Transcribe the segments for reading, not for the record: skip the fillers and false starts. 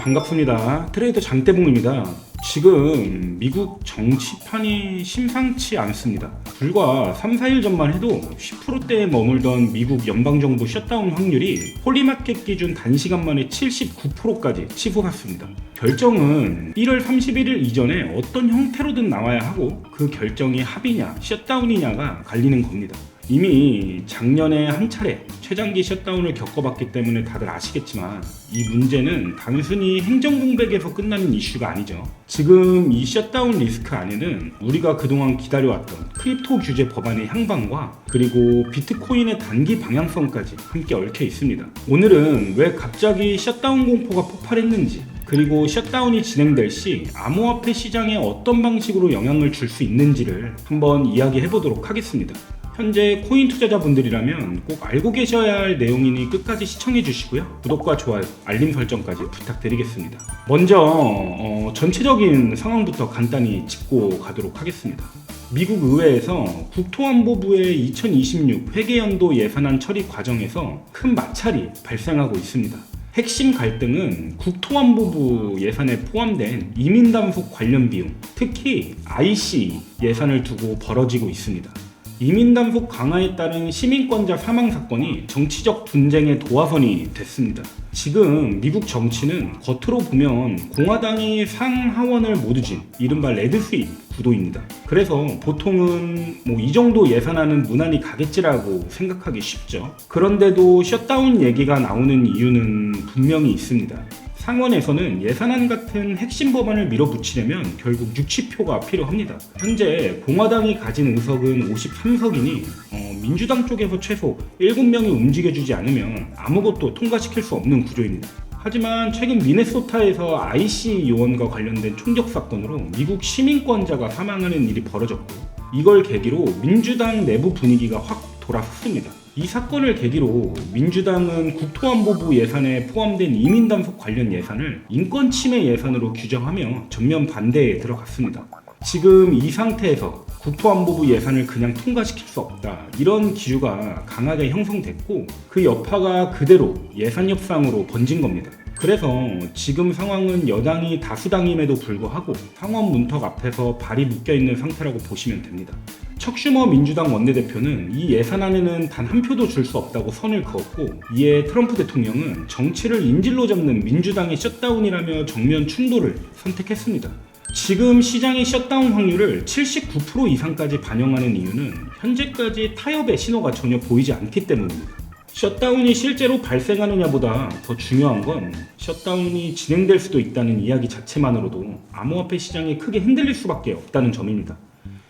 반갑습니다. 트레이더 장대봉입니다. 지금 미국 정치판이 심상치 않습니다. 불과 3, 4일 전만 해도 10%대에 머물던 미국 연방정부 셧다운 확률이 홀리마켓 기준 단시간 만에 79%까지 치솟았습니다. 결정은 1월 31일 이전에 어떤 형태로든 나와야 하고 그 결정이 합의냐 셧다운이냐가 갈리는 겁니다. 이미 작년에 한 차례 최장기 셧다운을 겪어봤기 때문에 다들 아시겠지만 이 문제는 단순히 행정공백에서 끝나는 이슈가 아니죠. 지금 이 셧다운 리스크 안에는 우리가 그동안 기다려왔던 크립토 규제 법안의 향방과 그리고 비트코인의 단기 방향성까지 함께 얽혀 있습니다. 오늘은 왜 갑자기 셧다운 공포가 폭발했는지, 그리고 셧다운이 진행될 시 암호화폐 시장에 어떤 방식으로 영향을 줄 수 있는지를 한번 이야기해 보도록 하겠습니다. 현재 코인 투자자분들이라면 꼭 알고 계셔야 할 내용이니 끝까지 시청해 주시고요. 구독과 좋아요, 알림 설정까지 부탁드리겠습니다. 먼저 전체적인 상황부터 간단히 짚고 가도록 하겠습니다. 미국 의회에서 국토안보부의 2026 회계연도 예산안 처리 과정에서 큰 마찰이 발생하고 있습니다. 핵심 갈등은 국토안보부 예산에 포함된 이민담속 관련 비용, 특히 IC 예산을 두고 벌어지고 있습니다. 이민담속 강화에 따른 시민권자 사망 사건이 정치적 분쟁의 도화선이 됐습니다. 지금 미국 정치는 겉으로 보면 공화당이 상하원을 모두 진 이른바 레드스윗 구도입니다. 그래서 보통은 이 정도 예산안은 무난히 가겠지라고 생각하기 쉽죠. 그런데도 셧다운 얘기가 나오는 이유는 분명히 있습니다. 상원에서는 예산안 같은 핵심 법안을 밀어붙이려면 결국 60표가 필요합니다. 현재 공화당이 가진 의석은 53석이니 민주당 쪽에서 최소 7명이 움직여주지 않으면 아무것도 통과시킬 수 없는 구조입니다. 하지만 최근 미네소타에서 IC 요원과 관련된 총격 사건으로 미국 시민권자가 사망하는 일이 벌어졌고, 이걸 계기로 민주당 내부 분위기가 확 돌아섰습니다. 이 사건을 계기로 민주당은 국토안보부 예산에 포함된 이민담속 관련 예산을 인권침해 예산으로 규정하며 전면 반대에 들어갔습니다. 지금 이 상태에서 국토안보부 예산을 그냥 통과시킬 수 없다, 이런 기류가 강하게 형성됐고 그 여파가 그대로 예산 협상으로 번진 겁니다. 그래서 지금 상황은 여당이 다수당임에도 불구하고 상원 문턱 앞에서 발이 묶여있는 상태라고 보시면 됩니다. 척 슈머 민주당 원내대표는 이 예산안에는 단 한 표도 줄 수 없다고 선을 그었고, 이에 트럼프 대통령은 정치를 인질로 잡는 민주당의 셧다운이라며 정면 충돌을 선택했습니다. 지금 시장의 셧다운 확률을 79% 이상까지 반영하는 이유는 현재까지 타협의 신호가 전혀 보이지 않기 때문입니다. 셧다운이 실제로 발생하느냐보다 더 중요한 건 셧다운이 진행될 수도 있다는 이야기 자체만으로도 암호화폐 시장이 크게 흔들릴 수밖에 없다는 점입니다.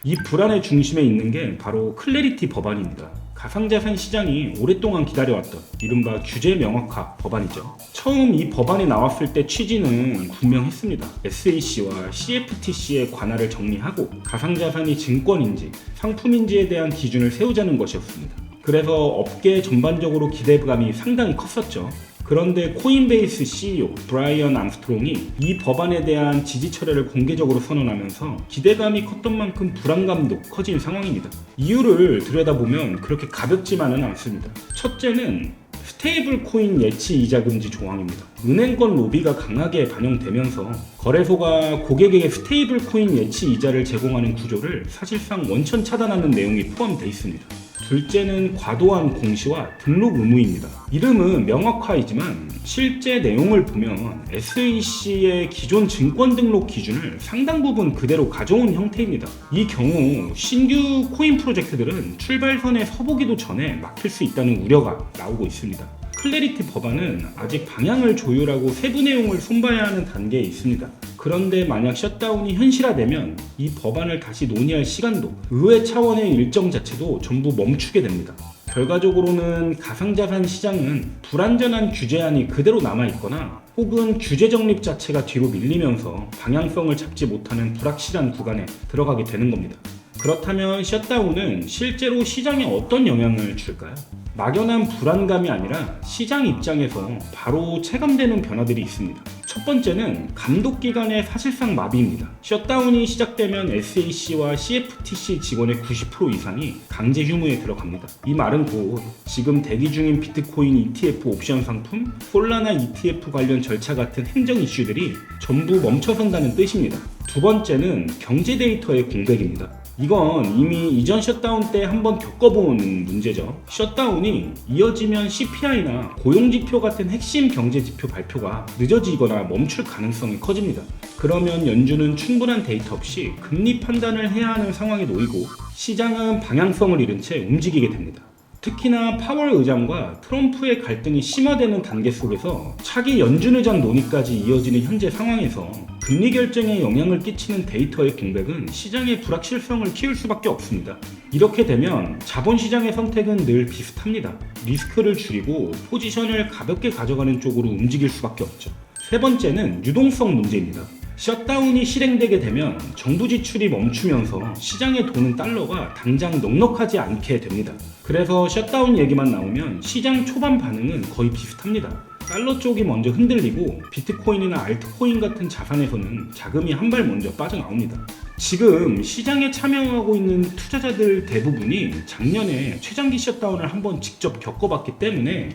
이 불안의 중심에 있는 게 바로 클래리티 법안입니다. 가상자산 시장이 오랫동안 기다려왔던 이른바 규제 명확화 법안이죠. 처음 이 법안이 나왔을 때 취지는 분명했습니다. SEC와 CFTC의 관할을 정리하고 가상자산이 증권인지 상품인지에 대한 기준을 세우자는 것이었습니다. 그래서 업계 전반적으로 기대감이 상당히 컸었죠. 그런데 코인베이스 CEO 브라이언 암스트롱이 이 법안에 대한 지지 철회를 공개적으로 선언하면서 기대감이 컸던 만큼 불안감도 커진 상황입니다. 이유를 들여다보면 그렇게 가볍지만은 않습니다. 첫째는 스테이블 코인 예치 이자 금지 조항입니다. 은행권 로비가 강하게 반영되면서 거래소가 고객에게 스테이블 코인 예치 이자를 제공하는 구조를 사실상 원천 차단하는 내용이 포함되어 있습니다. 둘째는 과도한 공시와 등록 의무입니다. 이름은 명확화이지만 실제 내용을 보면 SEC의 기존 증권 등록 기준을 상당 부분 그대로 가져온 형태입니다. 이 경우 신규 코인 프로젝트들은 출발선에 서보기도 전에 막힐 수 있다는 우려가 나오고 있습니다. 클래리티 법안은 아직 방향을 조율하고 세부 내용을 손봐야 하는 단계에 있습니다. 그런데 만약 셧다운이 현실화되면 이 법안을 다시 논의할 시간도, 의회 차원의 일정 자체도 전부 멈추게 됩니다. 결과적으로는 가상자산 시장은 불안전한 규제안이 그대로 남아있거나 혹은 규제 정립 자체가 뒤로 밀리면서 방향성을 잡지 못하는 불확실한 구간에 들어가게 되는 겁니다. 그렇다면 셧다운은 실제로 시장에 어떤 영향을 줄까요? 막연한 불안감이 아니라 시장 입장에서 바로 체감되는 변화들이 있습니다. 첫 번째는 감독 기간의 사실상 마비입니다. 셧다운이 시작되면 SAC와 CFTC 직원의 90% 이상이 강제 휴무에 들어갑니다. 이 말은 곧 지금 대기 중인 비트코인 ETF 옵션 상품, 솔라나 ETF 관련 절차 같은 행정 이슈들이 전부 멈춰선다는 뜻입니다. 두 번째는 경제 데이터의 공백입니다. 이건 이미 이전 셧다운 때 한번 겪어본 문제죠. 셧다운이 이어지면 CPI나 고용지표 같은 핵심 경제지표 발표가 늦어지거나 멈출 가능성이 커집니다. 그러면 연준은 충분한 데이터 없이 금리 판단을 해야 하는 상황에 놓이고 시장은 방향성을 잃은 채 움직이게 됩니다. 특히나 파월 의장과 트럼프의 갈등이 심화되는 단계 속에서 차기 연준 의장 논의까지 이어지는 현재 상황에서 금리 결정에 영향을 끼치는 데이터의 공백은 시장의 불확실성을 키울 수밖에 없습니다. 이렇게 되면 자본시장의 선택은 늘 비슷합니다. 리스크를 줄이고 포지션을 가볍게 가져가는 쪽으로 움직일 수밖에 없죠. 세 번째는 유동성 문제입니다. 셧다운이 실행되게 되면 정부 지출이 멈추면서 시장에 도는 달러가 당장 넉넉하지 않게 됩니다. 그래서 셧다운 얘기만 나오면 시장 초반 반응은 거의 비슷합니다. 달러 쪽이 먼저 흔들리고 비트코인이나 알트코인 같은 자산에서는 자금이 한 발 먼저 빠져나옵니다. 지금 시장에 참여하고 있는 투자자들 대부분이 작년에 최장기 셧다운을 한번 직접 겪어봤기 때문에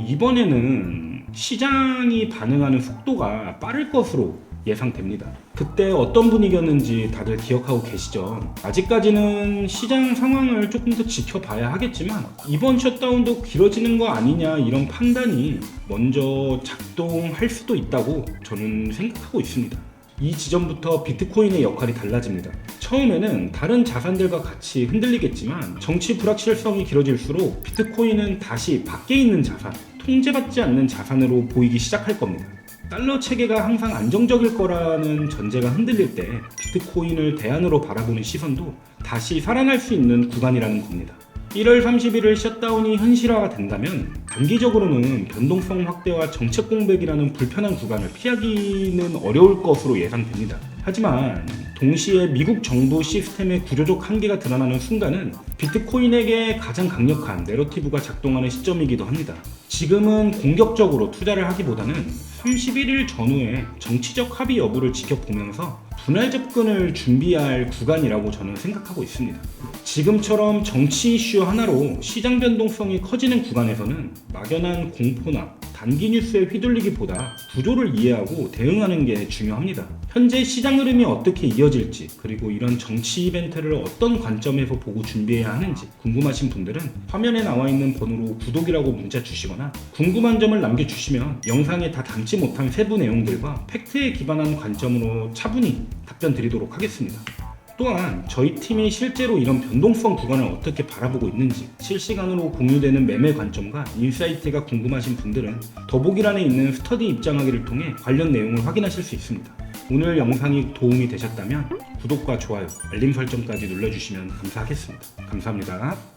이번에는 시장이 반응하는 속도가 빠를 것으로 예상됩니다. 그때 어떤 분위기였는지 다들 기억하고 계시죠? 아직까지는 시장 상황을 조금 더 지켜봐야 하겠지만 이번 셧다운도 길어지는 거 아니냐 이런 판단이 먼저 작동할 수도 있다고 저는 생각하고 있습니다. 이 지점부터 비트코인의 역할이 달라집니다. 처음에는 다른 자산들과 같이 흔들리겠지만 정치 불확실성이 길어질수록 비트코인은 다시 밖에 있는 자산, 통제받지 않는 자산으로 보이기 시작할 겁니다. 달러 체계가 항상 안정적일 거라는 전제가 흔들릴 때 비트코인을 대안으로 바라보는 시선도 다시 살아날 수 있는 구간이라는 겁니다. 1월 31일 셧다운이 현실화가 된다면 단기적으로는 변동성 확대와 정책 공백이라는 불편한 구간을 피하기는 어려울 것으로 예상됩니다. 하지만 동시에 미국 정부 시스템의 구조적 한계가 드러나는 순간은 비트코인에게 가장 강력한 내러티브가 작동하는 시점이기도 합니다. 지금은 공격적으로 투자를 하기보다는 31일 전후에 정치적 합의 여부를 지켜보면서 분할 접근을 준비할 구간이라고 저는 생각하고 있습니다. 지금처럼 정치 이슈 하나로 시장 변동성이 커지는 구간에서는 막연한 공포나 단기 뉴스에 휘둘리기보다 구조를 이해하고 대응하는 게 중요합니다. 현재 시장 흐름이 어떻게 이어질지, 그리고 이런 정치 이벤트를 어떤 관점에서 보고 준비해야 하는지 궁금하신 분들은 화면에 나와 있는 번호로 구독이라고 문자 주시거나 궁금한 점을 남겨주시면 영상에 다 담지 못한 세부 내용들과 팩트에 기반한 관점으로 차분히 답변 드리도록 하겠습니다. 또한 저희 팀이 실제로 이런 변동성 구간을 어떻게 바라보고 있는지 실시간으로 공유되는 매매 관점과 인사이트가 궁금하신 분들은 더보기란에 있는 스터디 입장하기를 통해 관련 내용을 확인하실 수 있습니다. 오늘 영상이 도움이 되셨다면 구독과 좋아요, 알림 설정까지 눌러주시면 감사하겠습니다. 감사합니다.